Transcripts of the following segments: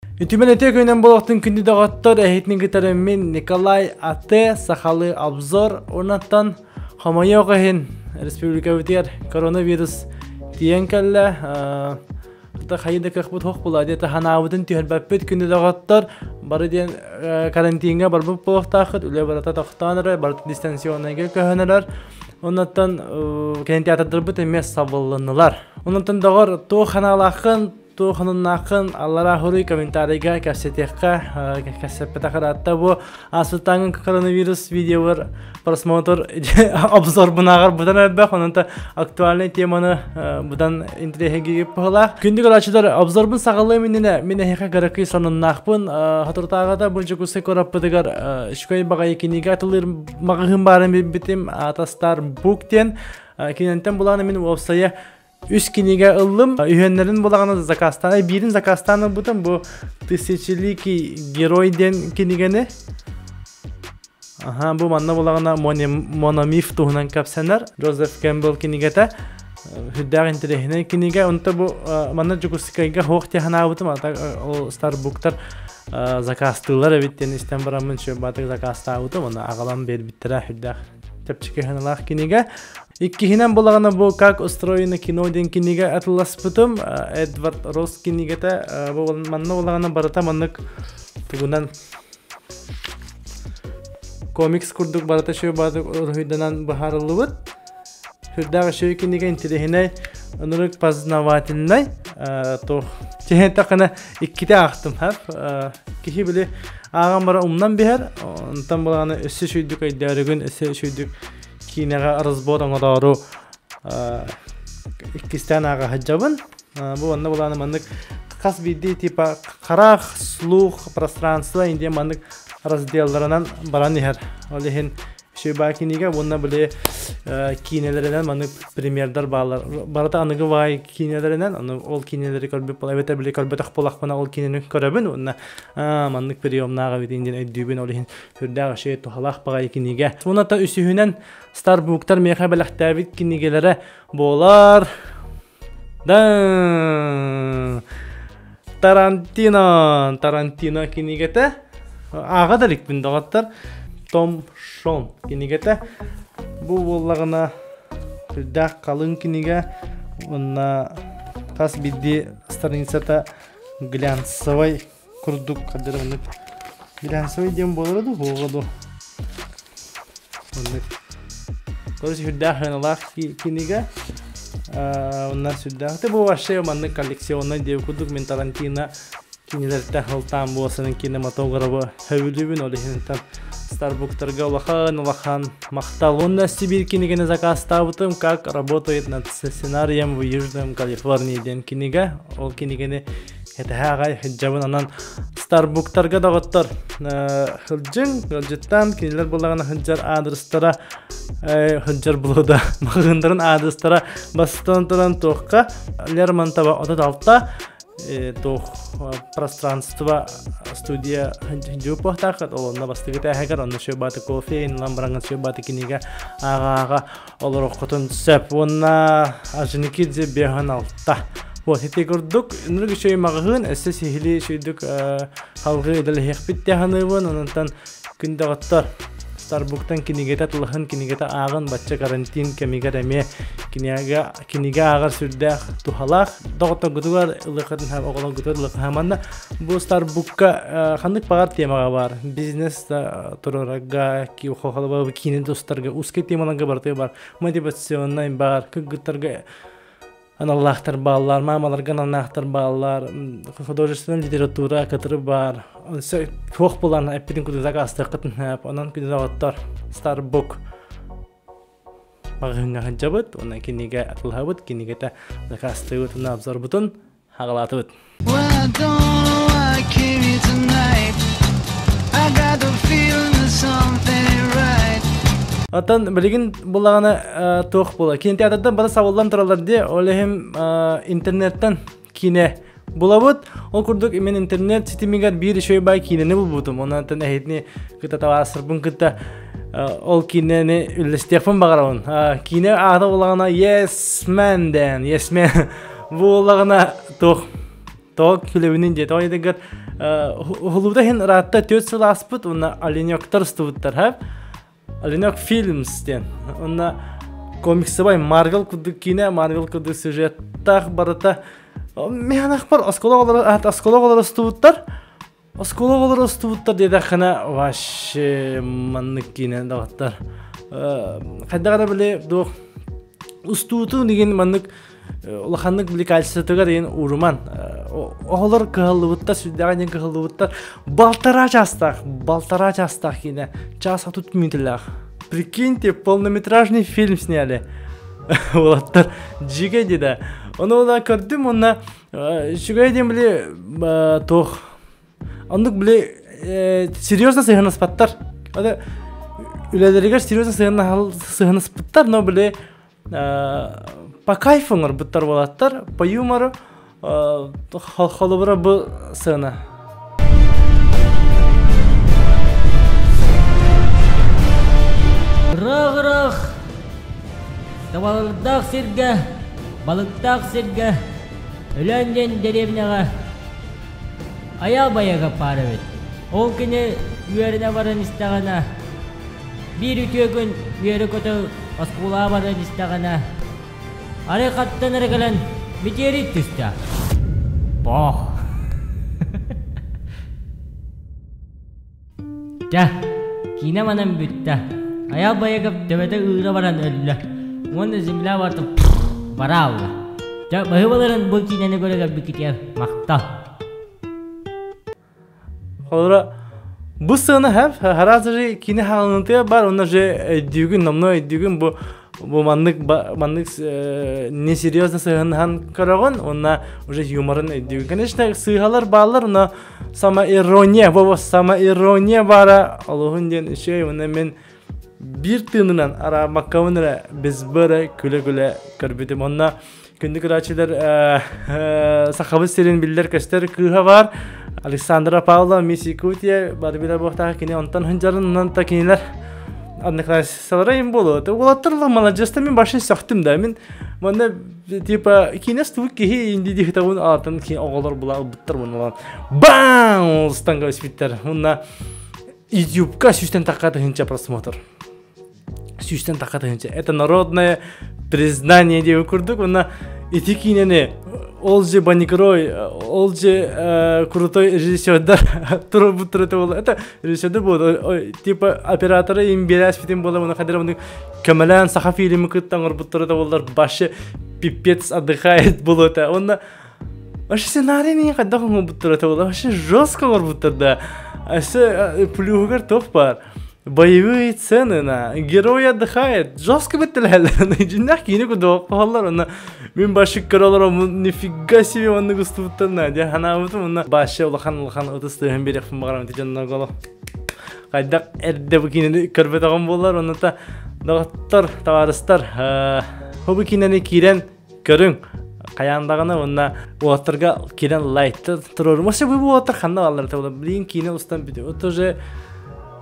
Ütümen öte köynen bolaqtın kündü dağıttır ehitnin gitarımın Nikolay Ate Sahalı Abzor onattan hamaya oqahin Respublika biter koronavirus diyen kelle da hayda kakbut hoq buladı ta hanavudun tühelbapet kündü dağıttır barı diyen karantinga barbuk bolaqtaqıt üle barata taqtanır barata distansiyonnaga köhönürler onattan kenti atadırbu temes sabıllanılar onattan dağır tuğ hanalaqın Tuğhanın nakın Allah'a huri komentariga kassetekka kassepetaqaratta bu asıltangın koronavirus videolar просмотр обзор bunağır budan öbbe onunta aktualny temany budan interneге gepala gündük açılar обзор bun sağlığı mine heka garaqy sonun naqpın haturtağa bu jukusse korapıdıgar şkoy baga ikiniga atılır mağın barın bitim atastar bookten kinenten bulanı min websaya Üst kiniga ıllım, üyenlerin bulağına zakastana, birin zakastana budan bu tысячеликий геройден kinigene. Aha bu manna bulağına monomif tuğunan kapsanar, Joseph Campbell kinigete. Hüddağ interehine kiniga, onta bu manna jukusikayga hoqti hana butum, ata o Starbucks'tar zakastılar evitten İstanbul'un şu batık zakasta butum, ona ağalan bir bittira hüddağ. Tepçike hanalaq kiniga. İki hinen bulağına bu как устроено кино den kiniga atlas butum Edward Ross kinigete bu manna bulağına barata manlık tuğundan komiks kurduk barata şu batık hüdanan baharlı bud hüddağı şu kiniga interehine onuruk paznavatilnay to çehen takana ikkide aqtım hep kişi bile ağam bara umdan biher ondan bulağına össü şuyduk aydarıgın össü şuyduk Kinaga разбор аңару ikisten ağa hacabın bu anda bulanı mandık kas bildiği tipa qaraq sluh пространство indiye mandık разделларынан баран her olehin şu bakiniga bununla böyle kinelerinden mandık примердар bağlar barata anıgı vay kinelerinden onu ol kineleri kalbip evet bile kalbet aqpolaq bana ol kineni körabın ona mandık priyomnağa bidindin ödübün olehin hürdağa şey tohalaq bağa kiniga sonra da üsühünen Starbucks'tar meha belahtabit kinigelere bolar dan Tarantino kinigete ağa da rikbin dağıttar Tom Sean kinigete bu bollağına hüddağ kalın kiniga ona tas biddi страницата глянцевой kurduk kadarını глянцевой diyen bolardı hoğadı Короче, hüddağ hanalaq kiniga onlar hüddağ bu başlıyor manlık koleksiyonuna diye kurduk men Tarantino kinilerde haltan boğasının kinematografı hövülübün olihinten Starbucks'targa улахан мақтал. Он Сибирь кинигene заказтабытым, как работает над сценарием в Южном Калифорнии ден кинига. Ол кинигene хагай хиджабын анан Starbucks'targa дагыттар. Хылжыттан кинилер булагана хыджар адрестара хыджар булуда. Магындырын адрестара бастантыран тоққа Лермонтова отат алта то пространство студия жупахтакат олонна бастыгыта хагар онда шөбаты кофе инлан баранган шөбаты кинига ага олорок котун сеп онна ажыныкидзе бехан алта вот эти гордук нурги шөй магын эссе сихили шөйдүк халгы дел хекбит таханыбын онтан күндөгөттөр Starbucks'tan kinigeta tulhan kinigeta ağın bacca karantin kemiga deme kiniga ağır sürde tuhalak dağıtta gudugar ılıkatın hem oğlan gudur ılıkı hemen bu Starbucks'a kandık bağır temaga var business turaraga ki uxoxalı bağır kinin dostlarga uske temanaga bartı var motivasyonna var kıgıtlarga Analahtar bağlar, mamalargan analahtar bağlar, художественная литература, который бар. Çok bulan epidin kuduzak astırqıtın hep, onun kuduzaklar Starbucks. Bağınga hıncabıt, ona kiniga atılhabıt, kiniga da zakastırıbıt, ona abzor butun, hağılatıbıt. Atan bilgin bulağına toq bula. Kini teatrdan bana savollan turalar diye olehim internetten kine bulabut. O kurduk men internet sitemigar bir şey bay kine ne bulbutum. Ondan ehitni kita tawasır bun kita ol kine ne ülestefon bağıravun. Kine ağda bulağına yes man den. Yes man. Bulağına toq külevinin diye. Toq edegar Холлуда хин ратта төт сыл аспыт, онна Оленёктар стубуттар хап. Оленёк Films ден. Онна комиксы бай Marvel кудук кине, Marvel кудук сюжеттах барата. Механах бар оскологолар стубуттар. Оскологолар стубуттар деда хана ваше маннык кине дагаттар. Кайдагара биле до устууту деген маннык улаханнык биле кальцитыга деген урман. Оғылар кығылыбыттар, сүддеген кығылыбыттар. Балтара жастақ кине. Часа тут минутлах. Прикиньте, полнометражный фильм сняли. Олаттар жиге деда. Оны ола көрдім, онна жиге дем біле тоқ. Ондық біле серьезно сығыныспаттар. Үлелерігер серьезно сығыныспаттар, но біле по кайфыңыр бұттар болаттар, по юмору холобыра бұл сығына. Рық-рық, табалырдақ сірге, балықтақ сірге, үләнден деревняға аял баяға пары өт. Ол күні үйеріне барын істағана, бір үтіе күн үйері көті осқула барын істағана, ары қаттан ұрғылан бітері түсті. Бох! Жа, кейіне манан бүтті. Аял баяғып төбеті ұйра баран өлі. Оны земля бартып бара алды. Жа, бағыбаларын бұл кейнені көрігі бүкітер мақтал. Холора, бұл сығына әп, харазы кейіне хағылынты бар, оны же өйдігін, намны өйдігін бұл маннык несерьезно сыгынхан көрөгөн, онна уже юморын өйдігін. Конечно, сыгалар балар, но самоирония бара, алуғын ден үшей, оны мен bir tığından ara makavınlara biz böyle küle körbüdüm. Onunla gündük raçiler sahabı serin bildiler köster kıha var. Alexandra Paula, Missy Kutiye, barbila bohta kini ondan hıncarından ta kiniler anlıklar salarayım bolu. Olatırlar mala just min başın saktım da min. Bana tipa kini stuk ki indi dihtabun altın ki oğullar bula bıttır bunu. Bam! Stanga spiter. Onunla YouTube'ка сюстен таката хинча просмотр. Сюстен таката хинча. Это народное признание де курдук. Она этикинене ол же баникрой, ол же крутой режиссер. Тура бутра это было. Это режиссер был. Типа операторы им берясь фитим было. Она ходила на камелян сахафи или мукыттан бутра это было. Баше пипец отдыхает было это. Она вообще сценарий не когда он бутра это было. Вообще жестко бутра да. Асы плюгар топ бар. Боевые сцены на герой отдыхает. Жестко беттелер. Жиннах кини кудо каллар. Она мен башы көрөлөр нифига себе оны густуттан на. Де хана утум она башы улахан утустуган берек фмагарам тижанна гало. Кайдак эрде бу кини көрбөт аган болар. Оны та дагаттар, таварыстар. Хобу кинени кирен көрүң. Каяндагына онна уатырга кирен лайтты турор. Моше бу уатыр ханда алар табылы. Билин кине устан бите. Ото же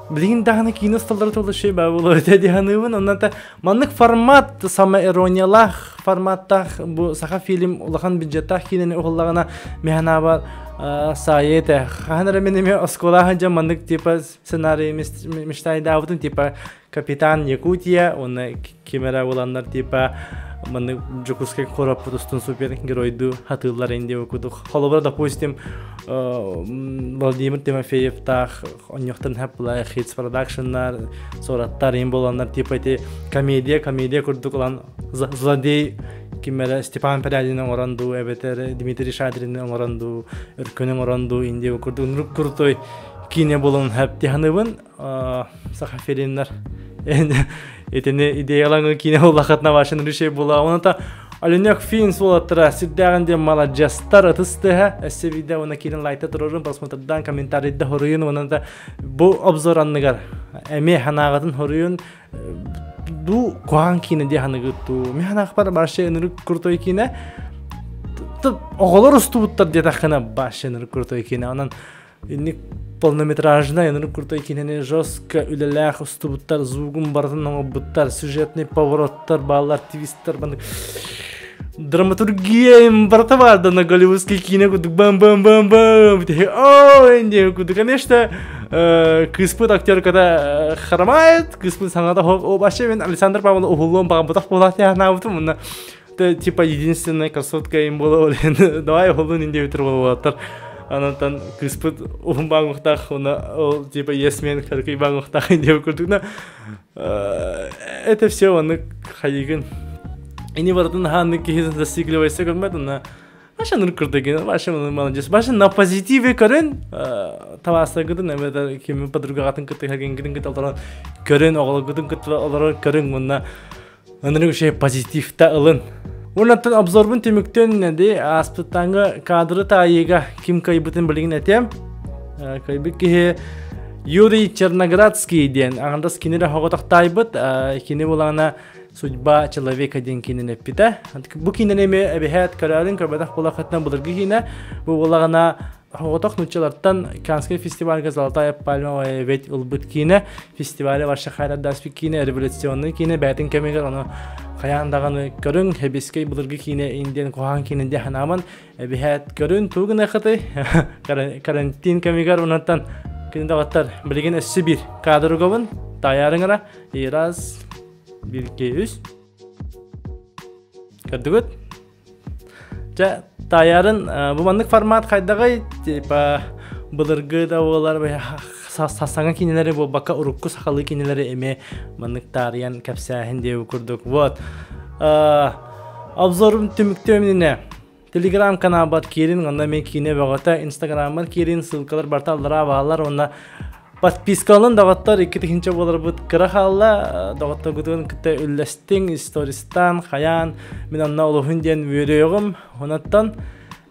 билин даганы кине усталар табылы шей ба болор деди ханыбын. Онна та маннык формат самоирониялах форматтах бу саха фильм улахан бюджеттах кинени угуллагана механа бар сайете. Ханара менеме осколаха жа маннык типа сценарий мечтайда абытын типа Капитан Якутия, онна кемера уландар типа Маны Джокуске корап путустун супергеройду хатылар инде окудук. Холобра допустим Владимир Тимофеев тах оньохтан хапла хитс продакшннар сораттар ин боланнар типа эти комедия курдук улан злодей кимера Степан Перядинин оранду эбетер Дмитрий Шадринин оранду Өркөнүн оранду инде окурдук нурук крутой кине болон хапти ханыбын сахафериннар Этене идеялаңы кине улахатна башын решей була. Оната Оленёк Films болаттыра. Сиддаган мала жастар атыстыха. Эссе видео она кинен лайта турурун просмотрдан комментарийда хоруюн. Оната бу обзор анныгар. Эме ханагатын хоруюн. Ду куан кине де ханыгытту. Ме ханагы бар башы нырык куртой кине. Оголор устубуттар детахына башы нырык куртой кине. Онан инник полнометражная, ну крутой кинене жестко үлелях устубуттар, звугун бардын оңобуттар, сюжетный повороттар, баллар, твисттар, банды. драматургия импорта vardı на голливудский кино кудук бам-бам-бам-бам бите инде кудук конечно кыспыт актер когда хромает кыспыт саңада вообще мен Александр Павлов углом багатах болат я наутум мына типа единственная красотка им было давай углун инде битер болуптар анатан кыспыт багатах она типа есмен каркай багатах инде курдук это все он хайгын ini baratın hangi kişinin destekli veyse görmedim na. Başa nur kurdaki, başa молодец, başa na pozitif karen, tavasta gidin ne kadar kimi padruga atın kıtı hergen gidin kıtı olarak karen oğlu gidin kıtı olarak karen bununla anırı şey pozitif ta alın. Ondan absorbun temikten ne de aspıtanga kadrı tayiga kim kaybıtın bilgin etem, kaybı ki Yuri Черноградский diyen, andas kini de hogotak taybıt, kini bulana судьба человека ден кинене пита. Бу кинене ме эбехет карарын кабадах булахатна булыргы кине. Бу булагана хоготок нучалардан Канский фестивальга Золотая пальма вет улбыт кине. Фестивале ваша хайрат даспи кине революционный кине бәтин кемегер аны каяндаганы көрүн хебискей булыргы кине инден кохан киненде ханаман эбехет көрүн тугына хаты карантин кемегер унаттан кинде гаттар билген эссе бир кадр гобун таярыңара ираз 1-2-3 Gördük. Ja tayarın bu manlık format kaydagay tipa bılırgı da olar ve sasanga kineleri bu baka urukku sakalı kineleri eme manlık tariyan kapsahin diye kurduk. Вот. Обзорым tümüktömüne Telegram kanalı bat kirin onda men kine bagata Instagram'dan kirin sılkalar bartallara bağlar onda подпискалын дагаттар 2-нче булар бут кырахалла дагатта гудун кытта үллестин стористан хаян мен анна улугун ден видеогум онаттан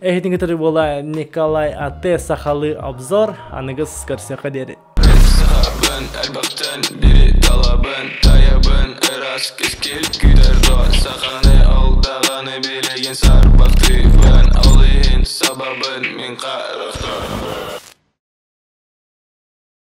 эхтин кетер бола Николай Ате сахалы обзор аныгыз көрсөкө дери сахабын албактан бири талабын таябын эрас кескил күдер до саханы алдаганы билеген сарбакты бен алыйын сабабын мен каракта